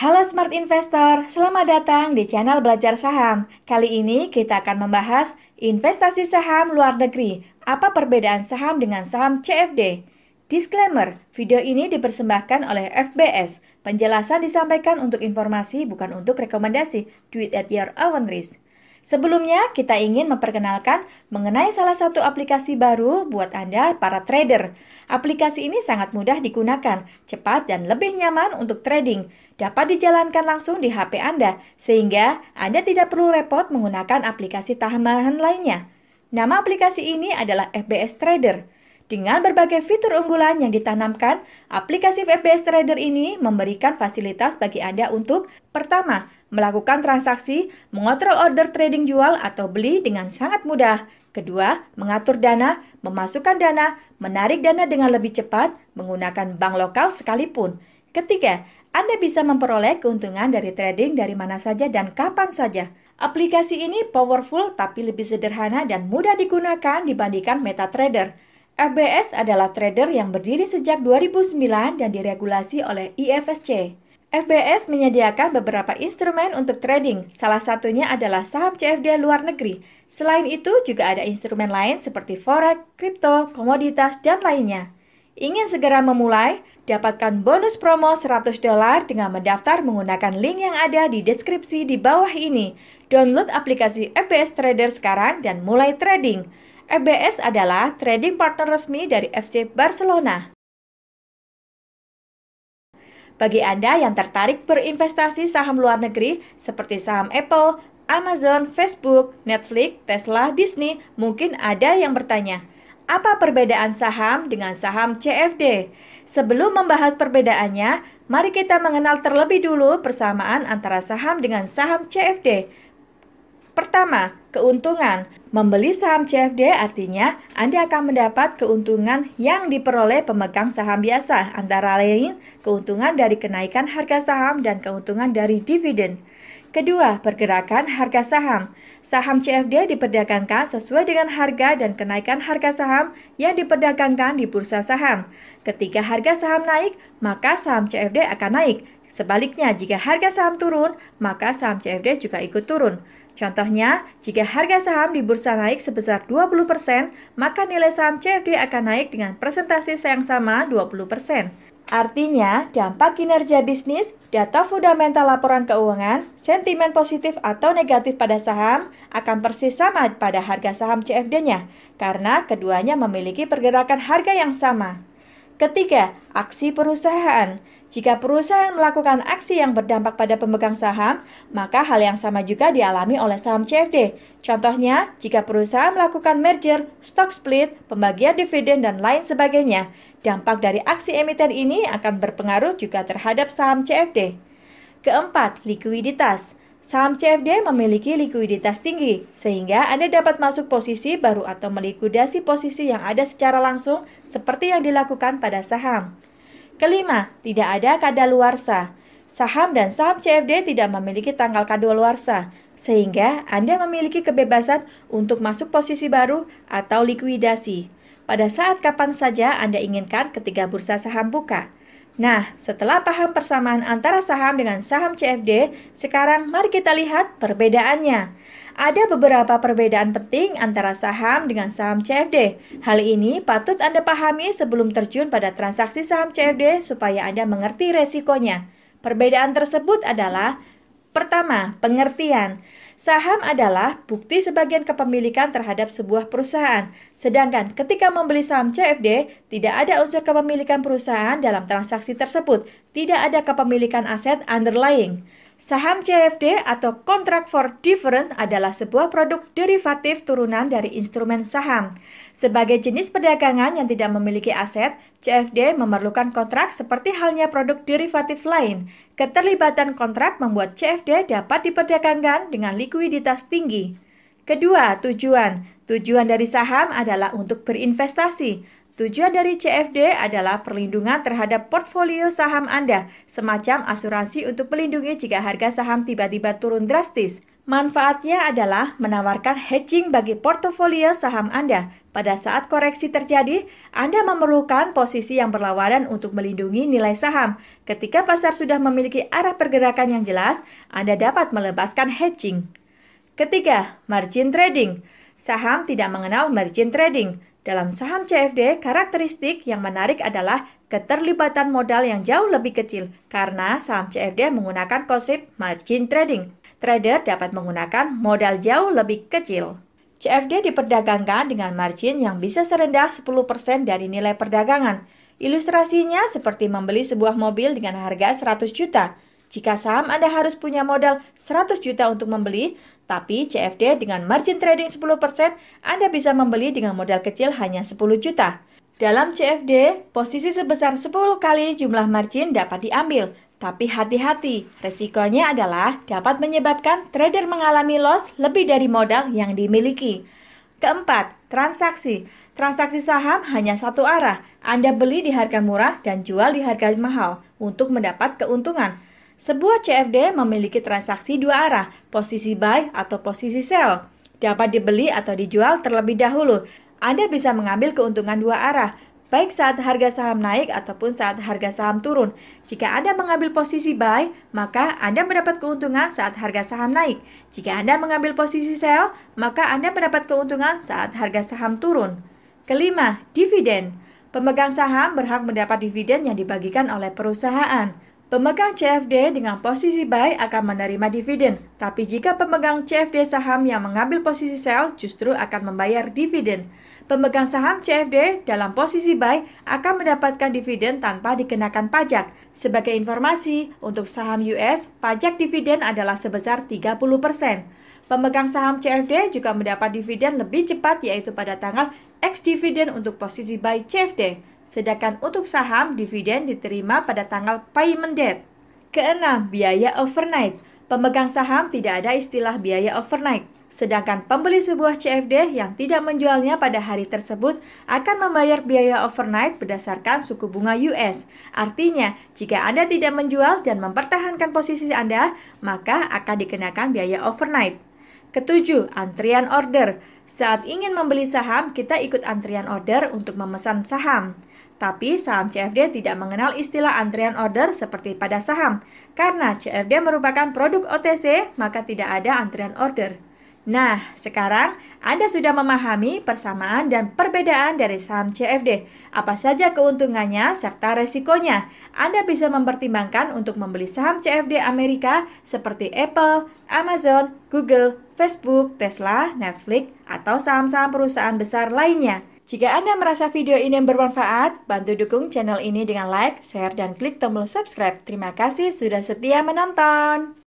Halo Smart Investor, selamat datang di channel Belajar Saham. Kali ini kita akan membahas investasi saham luar negeri. Apa perbedaan saham dengan saham CFD? Disclaimer, video ini dipersembahkan oleh FBS. Penjelasan disampaikan untuk informasi, bukan untuk rekomendasi. Do it at your own risk. Sebelumnya, kita ingin memperkenalkan mengenai salah satu aplikasi baru buat Anda, para trader. Aplikasi ini sangat mudah digunakan, cepat dan lebih nyaman untuk trading. Dapat dijalankan langsung di HP Anda, sehingga Anda tidak perlu repot menggunakan aplikasi tambahan lainnya. Nama aplikasi ini adalah FBS Trader. Dengan berbagai fitur unggulan yang ditanamkan, aplikasi FBS Trader ini memberikan fasilitas bagi Anda untuk pertama, melakukan transaksi, mengontrol order trading jual atau beli dengan sangat mudah. Kedua, mengatur dana, memasukkan dana, menarik dana dengan lebih cepat menggunakan bank lokal sekalipun. Ketiga, Anda bisa memperoleh keuntungan dari trading dari mana saja dan kapan saja. Aplikasi ini powerful tapi lebih sederhana dan mudah digunakan dibandingkan MetaTrader. FBS adalah trader yang berdiri sejak 2009 dan diregulasi oleh IFSC. FBS menyediakan beberapa instrumen untuk trading, salah satunya adalah saham CFD luar negeri. Selain itu, juga ada instrumen lain seperti forex, kripto, komoditas, dan lainnya. Ingin segera memulai? Dapatkan bonus promo $100 dengan mendaftar menggunakan link yang ada di deskripsi di bawah ini. Download aplikasi FBS Trader sekarang dan mulai trading. FBS adalah trading partner resmi dari FC Barcelona. Bagi Anda yang tertarik berinvestasi saham luar negeri seperti saham Apple, Amazon, Facebook, Netflix, Tesla, Disney, mungkin ada yang bertanya, apa perbedaan saham dengan saham CFD? Sebelum membahas perbedaannya, mari kita mengenal terlebih dulu persamaan antara saham dengan saham CFD. Pertama, keuntungan. Membeli saham CFD artinya Anda akan mendapat keuntungan yang diperoleh pemegang saham biasa, antara lain keuntungan dari kenaikan harga saham dan keuntungan dari dividen. Kedua, pergerakan harga saham. Saham CFD diperdagangkan sesuai dengan harga dan kenaikan harga saham yang diperdagangkan di bursa saham. Ketika harga saham naik, maka saham CFD akan naik. Sebaliknya, jika harga saham turun, maka saham CFD juga ikut turun. Contohnya, jika harga saham di bursa naik sebesar 20%, maka nilai saham CFD akan naik dengan persentase yang sama 20%. Artinya, dampak kinerja bisnis, data fundamental laporan keuangan, sentimen positif atau negatif pada saham akan persis sama pada harga saham CFD-nya, karena keduanya memiliki pergerakan harga yang sama. Ketiga, aksi perusahaan. Jika perusahaan melakukan aksi yang berdampak pada pemegang saham, maka hal yang sama juga dialami oleh saham CFD. Contohnya, jika perusahaan melakukan merger, stock split, pembagian dividen, dan lain sebagainya, dampak dari aksi emiten ini akan berpengaruh juga terhadap saham CFD. Keempat, likuiditas. Saham CFD memiliki likuiditas tinggi, sehingga Anda dapat masuk posisi baru atau melikuidasi posisi yang ada secara langsung seperti yang dilakukan pada saham. Kelima, tidak ada kadaluarsa. Saham dan saham CFD tidak memiliki tanggal kadaluarsa, sehingga Anda memiliki kebebasan untuk masuk posisi baru atau likuidasi pada saat kapan saja Anda inginkan ketika bursa saham buka. Nah, setelah paham persamaan antara saham dengan saham CFD, sekarang mari kita lihat perbedaannya. Ada beberapa perbedaan penting antara saham dengan saham CFD. Hal ini patut Anda pahami sebelum terjun pada transaksi saham CFD supaya Anda mengerti resikonya. Perbedaan tersebut adalah: pertama, pengertian. Saham adalah bukti sebagian kepemilikan terhadap sebuah perusahaan. Sedangkan ketika membeli saham CFD, tidak ada unsur kepemilikan perusahaan dalam transaksi tersebut. Tidak ada kepemilikan aset underlying. Saham CFD atau Contract for Difference adalah sebuah produk derivatif turunan dari instrumen saham. Sebagai jenis perdagangan yang tidak memiliki aset, CFD memerlukan kontrak seperti halnya produk derivatif lain. Keterlibatan kontrak membuat CFD dapat diperdagangkan dengan likuiditas tinggi. Kedua, tujuan. Tujuan dari saham adalah untuk berinvestasi. Tujuan dari CFD adalah perlindungan terhadap portfolio saham Anda, semacam asuransi untuk melindungi jika harga saham tiba-tiba turun drastis. Manfaatnya adalah menawarkan hedging bagi portofolio saham Anda. Pada saat koreksi terjadi, Anda memerlukan posisi yang berlawanan untuk melindungi nilai saham. Ketika pasar sudah memiliki arah pergerakan yang jelas, Anda dapat melepaskan hedging. Ketiga, margin trading. Saham tidak mengenal margin trading. Dalam saham CFD, karakteristik yang menarik adalah keterlibatan modal yang jauh lebih kecil karena saham CFD menggunakan konsep margin trading. Trader dapat menggunakan modal jauh lebih kecil. CFD diperdagangkan dengan margin yang bisa serendah 10% dari nilai perdagangan. Ilustrasinya seperti membeli sebuah mobil dengan harga 100 juta. Jika saham Anda harus punya modal 100 juta untuk membeli, tapi CFD dengan margin trading 10%, Anda bisa membeli dengan modal kecil hanya 10 juta. Dalam CFD, posisi sebesar 10 kali jumlah margin dapat diambil. Tapi hati-hati, resikonya adalah dapat menyebabkan trader mengalami loss lebih dari modal yang dimiliki. Keempat, transaksi. Transaksi saham hanya satu arah. Anda beli di harga murah dan jual di harga mahal untuk mendapat keuntungan. Sebuah CFD memiliki transaksi dua arah, posisi buy atau posisi sell. Dapat dibeli atau dijual terlebih dahulu. Anda bisa mengambil keuntungan dua arah, baik saat harga saham naik ataupun saat harga saham turun. Jika Anda mengambil posisi buy, maka Anda mendapat keuntungan saat harga saham naik. Jika Anda mengambil posisi sell, maka Anda mendapat keuntungan saat harga saham turun. Kelima, dividen. Pemegang saham berhak mendapat dividen yang dibagikan oleh perusahaan. Pemegang CFD dengan posisi buy akan menerima dividen, tapi jika pemegang CFD saham yang mengambil posisi sell justru akan membayar dividen. Pemegang saham CFD dalam posisi buy akan mendapatkan dividen tanpa dikenakan pajak. Sebagai informasi, untuk saham US, pajak dividen adalah sebesar 30%. Pemegang saham CFD juga mendapat dividen lebih cepat yaitu pada tanggal ex-dividen untuk posisi buy CFD. Sedangkan untuk saham, dividen diterima pada tanggal payment date. Keenam, biaya overnight. Pemegang saham tidak ada istilah biaya overnight. Sedangkan pembeli sebuah CFD yang tidak menjualnya pada hari tersebut akan membayar biaya overnight berdasarkan suku bunga US. Artinya, jika Anda tidak menjual dan mempertahankan posisi Anda, maka akan dikenakan biaya overnight. Ketujuh, antrian order. Saat ingin membeli saham, kita ikut antrian order untuk memesan saham. Tapi saham CFD tidak mengenal istilah antrian order seperti pada saham. Karena CFD merupakan produk OTC, maka tidak ada antrian order. Nah, sekarang Anda sudah memahami persamaan dan perbedaan dari saham CFD. Apa saja keuntungannya serta resikonya. Anda bisa mempertimbangkan untuk membeli saham CFD Amerika seperti Apple, Amazon, Google, Facebook, Tesla, Netflix, atau saham-saham perusahaan besar lainnya. Jika Anda merasa video ini bermanfaat, bantu dukung channel ini dengan like, share, dan klik tombol subscribe. Terima kasih sudah setia menonton.